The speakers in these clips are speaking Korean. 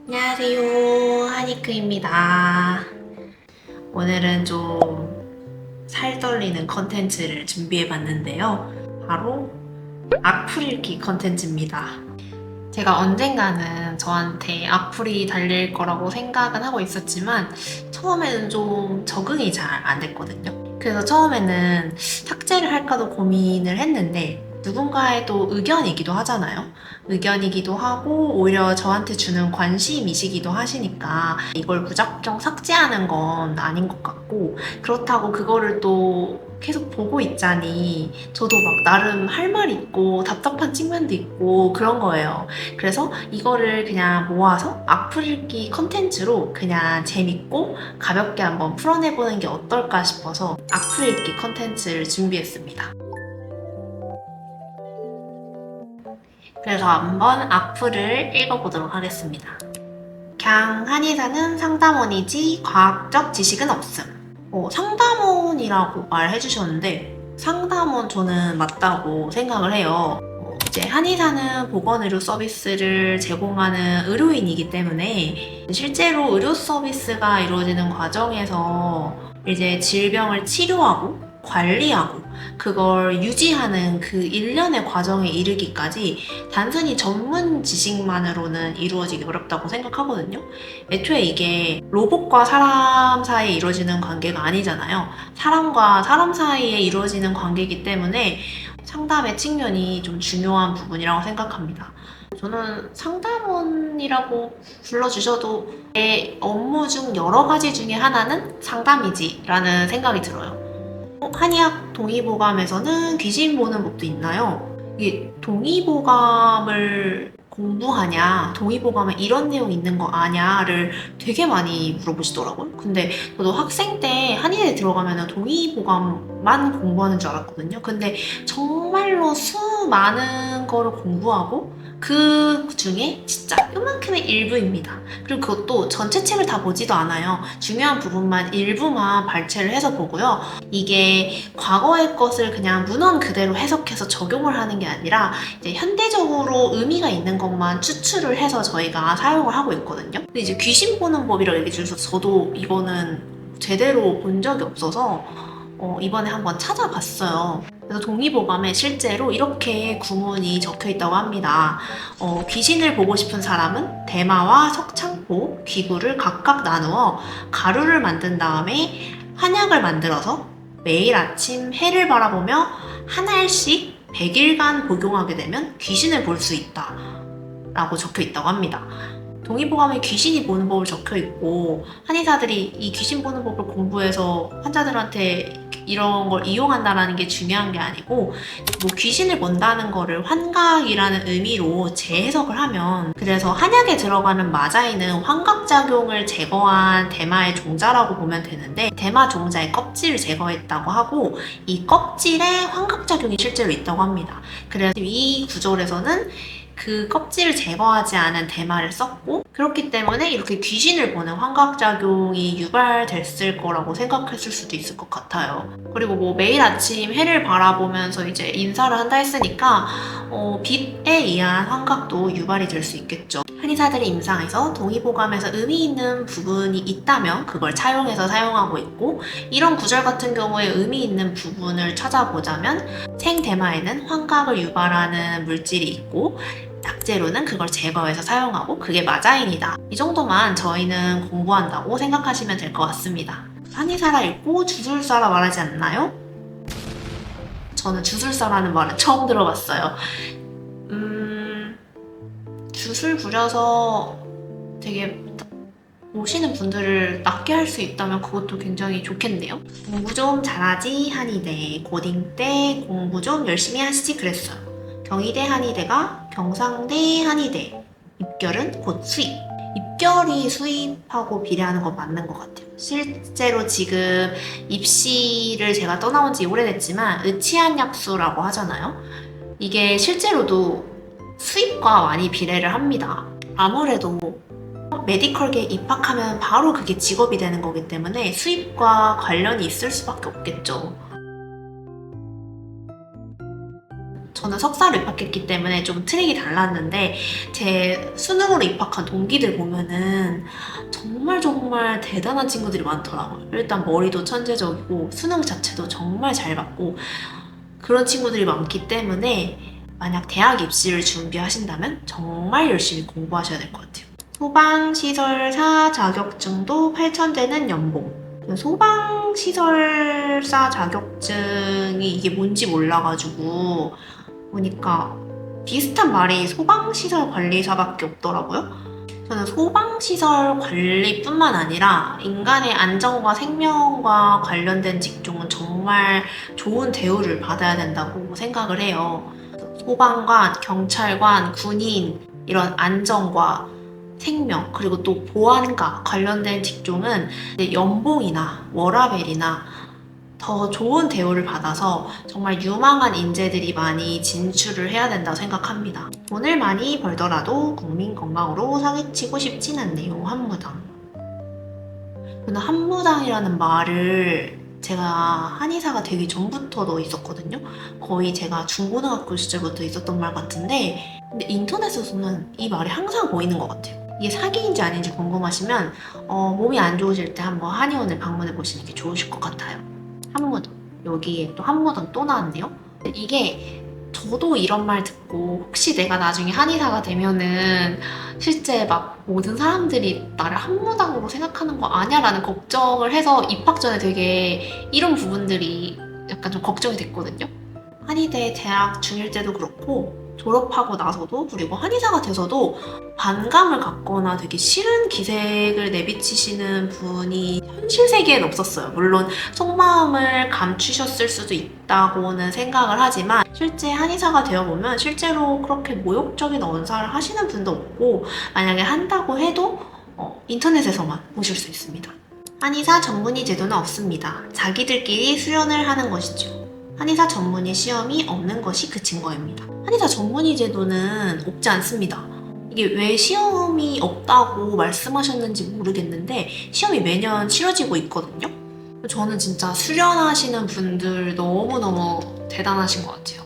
안녕하세요, 하니크입니다. 오늘은 좀 살 떨리는 컨텐츠를 준비해 봤는데요. 바로 악플 읽기 컨텐츠입니다. 제가 언젠가는 저한테 악플이 달릴 거라고 생각은 하고 있었지만 처음에는 좀 적응이 잘 안 됐거든요. 그래서 처음에는 삭제를 할까도 고민을 했는데 누군가의 또 의견이기도 하잖아요. 의견이기도 하고 오히려 저한테 주는 관심이시기도 하시니까 이걸 무작정 삭제하는 건 아닌 것 같고, 그렇다고 그거를 또 계속 보고 있자니 저도 막 나름 할 말 있고 답답한 측면도 있고 그런 거예요. 그래서 이거를 그냥 모아서 악플 읽기 컨텐츠로 그냥 재밌고 가볍게 한번 풀어내보는 게 어떨까 싶어서 악플 읽기 컨텐츠를 준비했습니다. 그래서 한번 악플을 읽어보도록 하겠습니다. 그냥 한의사는 상담원이지 과학적 지식은 없음. 상담원이라고 말해주셨는데 상담원 저는 맞다고 생각을 해요. 이제 한의사는 보건의료 서비스를 제공하는 의료인이기 때문에 실제로 의료 서비스가 이루어지는 과정에서 이제 질병을 치료하고 관리하고 그걸 유지하는 그 일련의 과정에 이르기까지 단순히 전문 지식만으로는 이루어지기 어렵다고 생각하거든요. 애초에 이게 로봇과 사람 사이에 이루어지는 관계가 아니잖아요. 사람과 사람 사이에 이루어지는 관계이기 때문에 상담의 측면이 좀 중요한 부분이라고 생각합니다. 저는 상담원이라고 불러주셔도 내 업무 중 여러 가지 중에 하나는 상담이지라는 생각이 들어요. 한의학 동의보감에서는 귀신 보는 법도 있나요? 이게 동의보감을 공부하냐, 동의보감에 이런 내용 있는 거 아냐를 되게 많이 물어보시더라고요. 근데 저도 학생 때 한의대 들어가면 동의보감만 공부하는 줄 알았거든요. 근데 정말로 수많은 거를 공부하고 그 중에 진짜 요만큼의 일부입니다. 그리고 그것도 전체 책을 다 보지도 않아요. 중요한 부분만 일부만 발췌를 해서 보고요. 이게 과거의 것을 그냥 문헌 그대로 해석해서 적용을 하는 게 아니라 이제 현대적으로 의미가 있는 것만 추출을 해서 저희가 사용을 하고 있거든요. 근데 이제 귀신 보는 법이라고 얘기해 주셔서 저도 이거는 제대로 본 적이 없어서 이번에 한번 찾아봤어요. 그래서 동의보감에 실제로 이렇게 구문이 적혀 있다고 합니다. 귀신을 보고 싶은 사람은 대마와 석창포, 귀구를 각각 나누어 가루를 만든 다음에 한약을 만들어서 매일 아침 해를 바라보며 한 알씩 100일간 복용하게 되면 귀신을 볼 수 있다 라고 적혀 있다고 합니다. 동의보감에 귀신이 보는 법을 적혀 있고 한의사들이 이 귀신 보는 법을 공부해서 환자들한테 이런 걸 이용한다는 게 중요한 게 아니고 뭐 귀신을 본다는 거를 환각이라는 의미로 재해석을 하면, 그래서 한약에 들어가는 마자인은 환각작용을 제거한 대마의 종자라고 보면 되는데 대마 종자의 껍질을 제거했다고 하고 이 껍질에 환각작용이 실제로 있다고 합니다. 그래서 이 구절에서는 그 껍질을 제거하지 않은 대마를 썼고, 그렇기 때문에 이렇게 귀신을 보는 환각작용이 유발됐을 거라고 생각했을 수도 있을 것 같아요. 그리고 뭐 매일 아침 해를 바라보면서 이제 인사를 한다 했으니까 빛에 의한 환각도 유발이 될 수 있겠죠. 한의사들의 임상에서 동의보감에서 의미 있는 부분이 있다면 그걸 차용해서 사용하고 있고, 이런 구절 같은 경우에 의미 있는 부분을 찾아보자면 생대마에는 환각을 유발하는 물질이 있고 약재로는 그걸 제거해서 사용하고 그게 마자인이다. 이 정도만 저희는 공부한다고 생각하시면 될 것 같습니다. 한의사라 읽고 주술사라 말하지 않나요? 저는 주술사라는 말은 처음 들어봤어요. 주술 부려서 되게 오시는 분들을 낫게 할 수 있다면 그것도 굉장히 좋겠네요. 공부 좀 잘하지 한의대, 고딩 때 공부 좀 열심히 하시지 그랬어요. 경희대 한의대가 경상대 한의대, 입결은 곧 수입. 입결이 수입하고 비례하는 건 맞는 것 같아요. 실제로 지금 입시를 제가 떠나온 지 오래됐지만 의치한약수라고 하잖아요. 이게 실제로도 수입과 많이 비례를 합니다. 아무래도 메디컬계에 입학하면 바로 그게 직업이 되는 거기 때문에 수입과 관련이 있을 수밖에 없겠죠. 저는 석사로 입학했기 때문에 좀 트랙이 달랐는데 제 수능으로 입학한 동기들 보면은 정말 대단한 친구들이 많더라고요. 일단 머리도 천재적이고 수능 자체도 정말 잘 봤고 그런 친구들이 많기 때문에 만약 대학 입시를 준비하신다면 정말 열심히 공부하셔야 될 것 같아요. 소방시설사 자격증도 8,000대는 연봉. 소방시설사 자격증이 이게 뭔지 몰라가지고 보니까 비슷한 말이 소방시설 관리사밖에 없더라고요. 저는 소방시설 관리뿐만 아니라 인간의 안전과 생명과 관련된 직종은 정말 좋은 대우를 받아야 된다고 생각을 해요. 소방관, 경찰관, 군인 이런 안전과 생명 그리고 또 보안과 관련된 직종은 연봉이나 워라밸이나 더 좋은 대우를 받아서 정말 유망한 인재들이 많이 진출을 해야 된다고 생각합니다. 돈을 많이 벌더라도 국민 건강으로 사기치고 싶진 않네요. 한무당. 저는 한무당이라는 말을 제가 한의사가 되기 전부터도 있었거든요. 거의 제가 중고등학교 시절부터 있었던 말 같은데 근데 인터넷에서는 이 말이 항상 보이는 것 같아요. 이게 사기인지 아닌지 궁금하시면 몸이 안 좋으실 때 한번 한의원을 방문해 보시는 게 좋으실 것 같아요. 한무당. 여기에 또 한무당 또 나왔네요. 이게 저도 이런 말 듣고 혹시 내가 나중에 한의사가 되면은 실제 막 모든 사람들이 나를 한무당으로 생각하는 거 아니야? 라는 걱정을 해서 입학 전에 되게 이런 부분들이 약간 좀 걱정이 됐거든요. 한의대 대학 중일 때도 그렇고 졸업하고 나서도 그리고 한의사가 돼서도 반감을 갖거나 되게 싫은 기색을 내비치시는 분이 현실 세계엔 없었어요. 물론 속마음을 감추셨을 수도 있다고는 생각을 하지만 실제 한의사가 되어보면 실제로 그렇게 모욕적인 언사를 하시는 분도 없고 만약에 한다고 해도 인터넷에서만 보실 수 있습니다. 한의사 전문의 제도는 없습니다. 자기들끼리 수련을 하는 것이죠. 한의사 전문의 시험이 없는 것이 그 증거입니다. 한의사 전문의 제도는 없지 않습니다. 이게 왜 시험이 없다고 말씀하셨는지 모르겠는데 시험이 매년 치러지고 있거든요. 저는 진짜 수련하시는 분들 너무너무 대단하신 것 같아요.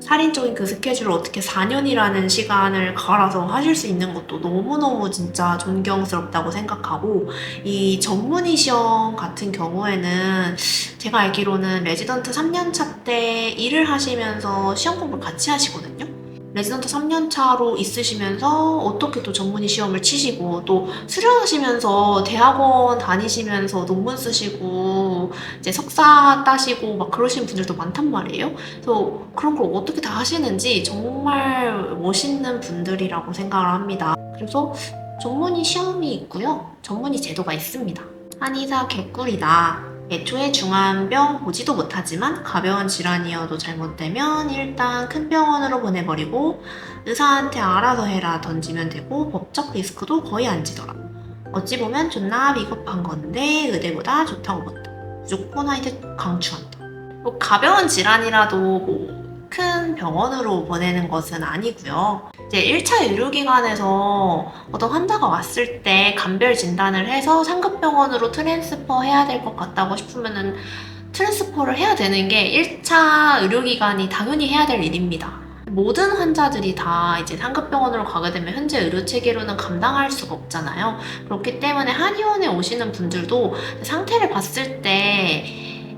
살인적인 그 스케줄을 어떻게 4년이라는 시간을 갈아서 하실 수 있는 것도 너무너무 진짜 존경스럽다고 생각하고 이 전문의 시험 같은 경우에는 제가 알기로는 레지던트 3년차 때 일을 하시면서 시험 공부를 같이 하시거든요. 레지던트 3년차로 있으시면서 어떻게 또 전문의 시험을 치시고 또 수련하시면서 대학원 다니시면서 논문 쓰시고 이제 석사 따시고 막 그러신 분들도 많단 말이에요. 그래서 그런 걸 어떻게 다 하시는지 정말 멋있는 분들이라고 생각을 합니다. 그래서 전문의 시험이 있고요. 전문의 제도가 있습니다. 한의사 개꿀이다. 애초에 중한 병 보지도 못하지만 가벼운 질환이어도 잘못되면 일단 큰 병원으로 보내버리고 의사한테 알아서 해라 던지면 되고 법적 리스크도 거의 안 지더라. 어찌 보면 존나 비겁한 건데 의대보다 좋다고 본다. 무조건 한의대 강추한다. 뭐 가벼운 질환이라도 큰 병원으로 보내는 것은 아니고요. 이제 1차 의료기관에서 어떤 환자가 왔을 때 감별 진단을 해서 상급병원으로 트랜스퍼 해야 될 것 같다고 싶으면은 트랜스퍼를 해야 되는 게 1차 의료기관이 당연히 해야 될 일입니다. 모든 환자들이 다 이제 상급병원으로 가게 되면 현재 의료 체계로는 감당할 수가 없잖아요. 그렇기 때문에 한의원에 오시는 분들도 상태를 봤을 때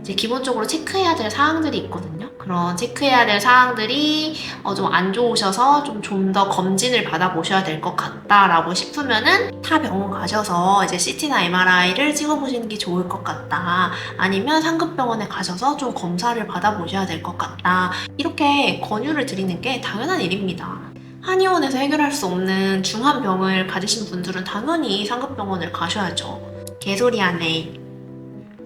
이제 기본적으로 체크해야 될 사항들이 있거든요. 그런 체크해야 될 사항들이 좀 안 좋으셔서 좀 더 검진을 받아보셔야 될 것 같다라고 싶으면은 타 병원 가셔서 이제 CT나 MRI를 찍어보시는 게 좋을 것 같다. 아니면 상급병원에 가셔서 좀 검사를 받아보셔야 될 것 같다. 이렇게 권유를 드리는 게 당연한 일입니다. 한의원에서 해결할 수 없는 중한 병을 가지신 분들은 당연히 상급병원을 가셔야죠. 개소리 하네.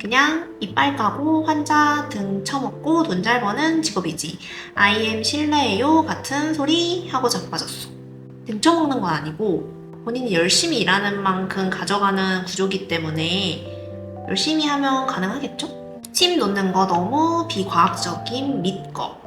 그냥 이빨 까고 환자 등 쳐먹고 돈 잘 버는 직업이지. IM 실례예요 같은 소리 하고 자빠졌어. 등 쳐먹는 건 아니고 본인이 열심히 일하는 만큼 가져가는 구조기 때문에 열심히 하면 가능하겠죠? 침 놓는 거 너무 비과학적인 믿거.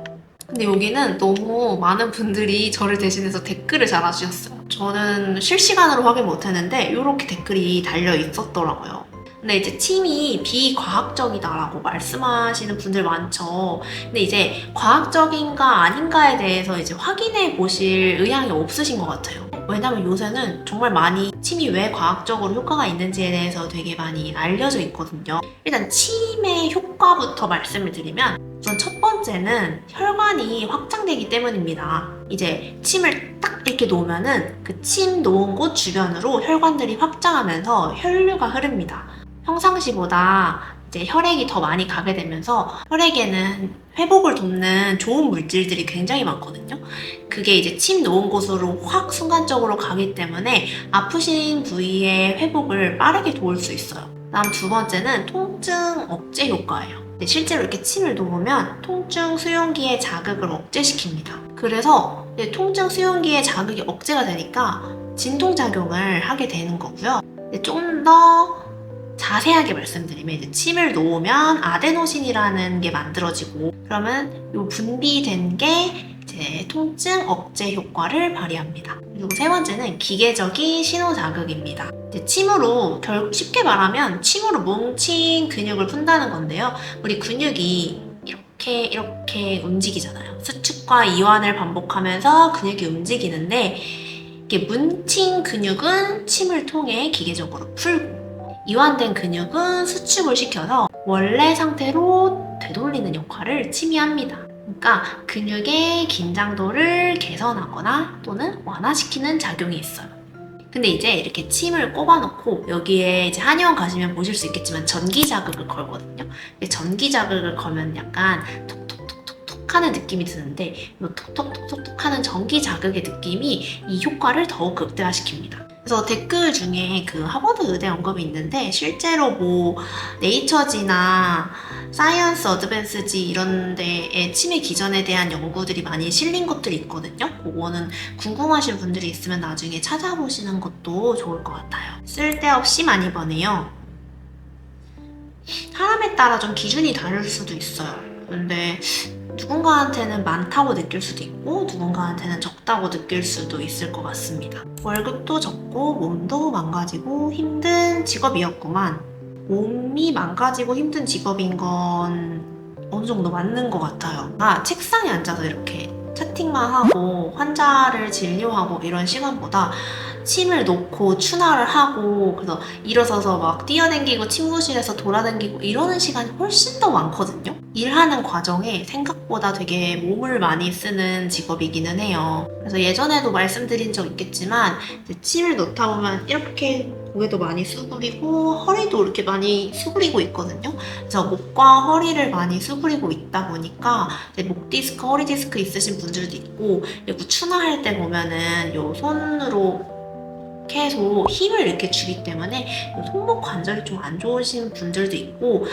근데 여기는 너무 많은 분들이 저를 대신해서 댓글을 달아주셨어요. 저는 실시간으로 확인 못했는데 이렇게 댓글이 달려 있었더라고요. 근데 이제 침이 비과학적이다라고 말씀하시는 분들 많죠. 근데 이제 과학적인가 아닌가에 대해서 이제 확인해 보실 의향이 없으신 것 같아요. 왜냐면 요새는 정말 많이 침이 왜 과학적으로 효과가 있는지에 대해서 되게 많이 알려져 있거든요. 일단 침의 효과부터 말씀을 드리면 우선 첫 번째는 혈관이 확장되기 때문입니다. 이제 침을 딱 이렇게 놓으면은 그 침 놓은 곳 주변으로 혈관들이 확장하면서 혈류가 흐릅니다. 평상시보다 이제 혈액이 더 많이 가게 되면서 혈액에는 회복을 돕는 좋은 물질들이 굉장히 많거든요. 그게 이제 침 놓은 곳으로 확 순간적으로 가기 때문에 아프신 부위의 회복을 빠르게 도울 수 있어요. 다음 두 번째는 통증 억제 효과예요. 실제로 이렇게 침을 놓으면 통증 수용기의 자극을 억제시킵니다. 그래서 통증 수용기의 자극이 억제가 되니까 진통작용을 하게 되는 거고요. 좀 더 자세하게 말씀드리면 이제 침을 놓으면 아데노신이라는 게 만들어지고 그러면 이 분비된 게 이제 통증 억제 효과를 발휘합니다. 그리고 세 번째는 기계적인 신호자극입니다. 이제 침으로 쉽게 말하면 침으로 뭉친 근육을 푼다는 건데요. 우리 근육이 이렇게 움직이잖아요. 수축과 이완을 반복하면서 근육이 움직이는데 이게 뭉친 근육은 침을 통해 기계적으로 풀고 이완된 근육은 수축을 시켜서 원래 상태로 되돌리는 역할을 침이 합니다. 그러니까 근육의 긴장도를 개선하거나 또는 완화시키는 작용이 있어요. 근데 이제 이렇게 침을 꼽아놓고 여기에 이제 한의원 가시면 보실 수 있겠지만 전기 자극을 걸거든요. 전기 자극을 걸면 약간 톡톡톡톡톡 하는 느낌이 드는데 이 톡톡톡톡 하는 전기 자극의 느낌이 이 효과를 더욱 극대화시킵니다. 그래서 댓글 중에 그 하버드 의대 언급이 있는데 실제로 뭐 네이처지나 사이언스 어드밴스지 이런 데에 치매 기전에 대한 연구들이 많이 실린 것들이 있거든요. 그거는 궁금하신 분들이 있으면 나중에 찾아보시는 것도 좋을 것 같아요. 쓸데없이 많이 버네요. 사람에 따라 좀 기준이 다를 수도 있어요. 근데 누군가한테는 많다고 느낄 수도 있고 누군가한테는 적다고 느낄 수도 있을 것 같습니다. 월급도 적고 몸도 망가지고 힘든 직업이었구만. 몸이 망가지고 힘든 직업인 건 어느 정도 맞는 것 같아요. 책상에 앉아서 이렇게 채팅만 하고 환자를 진료하고 이런 시간보다 침을 놓고 추나를 하고 그래서 일어서서 막 뛰어다니고 침구실에서 돌아다니고 이러는 시간이 훨씬 더 많거든요. 일하는 과정에 생각보다 되게 몸을 많이 쓰는 직업이기는 해요. 그래서 예전에도 말씀드린 적 있겠지만 침을 놓다 보면 이렇게 고개도 많이 수그리고 허리도 이렇게 많이 수그리고 있거든요. 그래서 목과 허리를 많이 수그리고 있다 보니까 목 디스크, 허리 디스크 있으신 분들도 있고 그리고 추나할 때 보면은 요 손으로 계속 힘을 이렇게 주기 때문에 손목 관절이 좀 안 좋으신 분들도 있고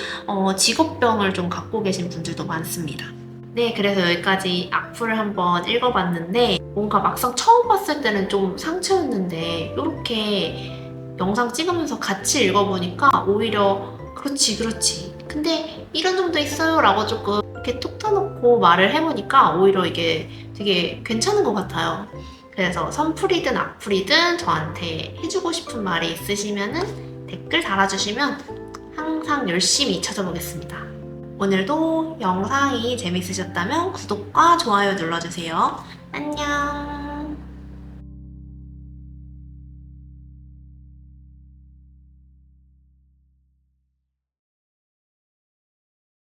직업병을 좀 갖고 계신 분들도 많습니다. 네, 그래서 여기까지 악플을 한번 읽어봤는데 뭔가 막상 처음 봤을 때는 좀 상처였는데 이렇게 영상 찍으면서 같이 읽어보니까 오히려 그렇지 근데 이런 점도 있어요 라고 조금 이렇게 톡 터놓고 말을 해보니까 오히려 이게 되게 괜찮은 것 같아요. 그래서 선플이든 악플이든 저한테 해주고 싶은 말이 있으시면은 댓글 달아주시면 항상 열심히 찾아보겠습니다. 오늘도 영상이 재밌으셨다면 구독과 좋아요 눌러주세요. 안녕.